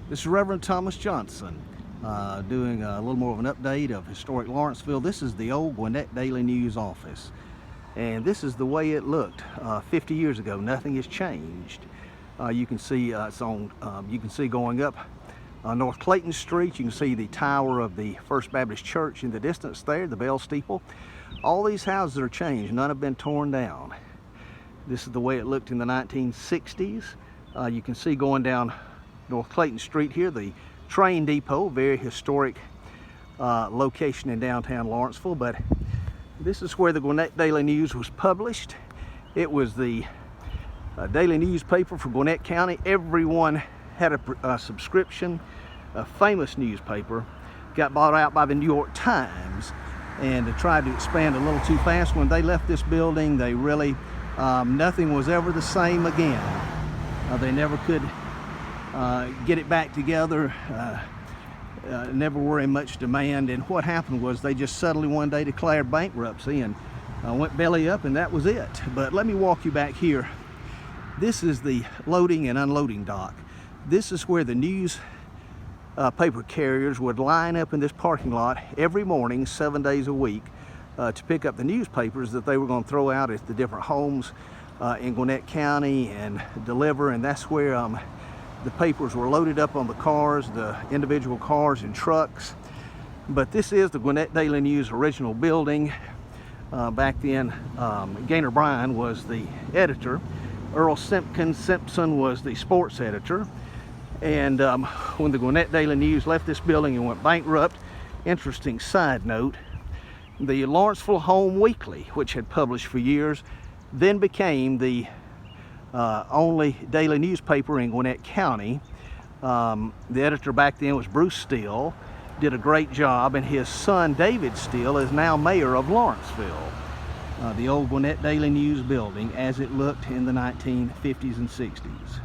This is Reverend Thomas Johnson doing a little more of an update of historic Lawrenceville. This is the old Gwinnett Daily News office, and this is the way it looked 50 years ago. Nothing has changed. You can see it's on. You can see going up North Clayton Street. You can see the tower of the First Baptist Church in the distance there, the bell steeple. All these houses are changed. None have been torn down. This is the way it looked in the 1960s. You can see going down North Clayton Street here, the train depot, very historic location in downtown Lawrenceville. But this is where the Gwinnett Daily News was published. It was the daily newspaper for Gwinnett County. Everyone had a subscription. A famous newspaper got bought out by the New York Times and tried to expand a little too fast. When they left this building, they really nothing was ever the same again. They never could get it back together. Never were in much demand, and what happened was they just suddenly one day declared bankruptcy and went belly up, and that was it. But let me walk you back here. This is the loading and unloading dock. This is where the news paper carriers would line up in this parking lot every morning, 7 days a week, to pick up the newspapers that they were going to throw out at the different homes in Gwinnett County and deliver. And that's where the papers were loaded up on the cars, the individual cars and trucks. But this is the Gwinnett Daily News original building. Back then, Gaynor Bryan was the editor. Earl Simpson was the sports editor. And when the Gwinnett Daily News left this building and went bankrupt, interesting side note, the Lawrenceville Home Weekly, which had published for years, then became the only daily newspaper in Gwinnett County. The editor back then was Bruce Steele, did a great job, and his son David Steele is now mayor of Lawrenceville. The old Gwinnett Daily News building as it looked in the 1950s and 60s.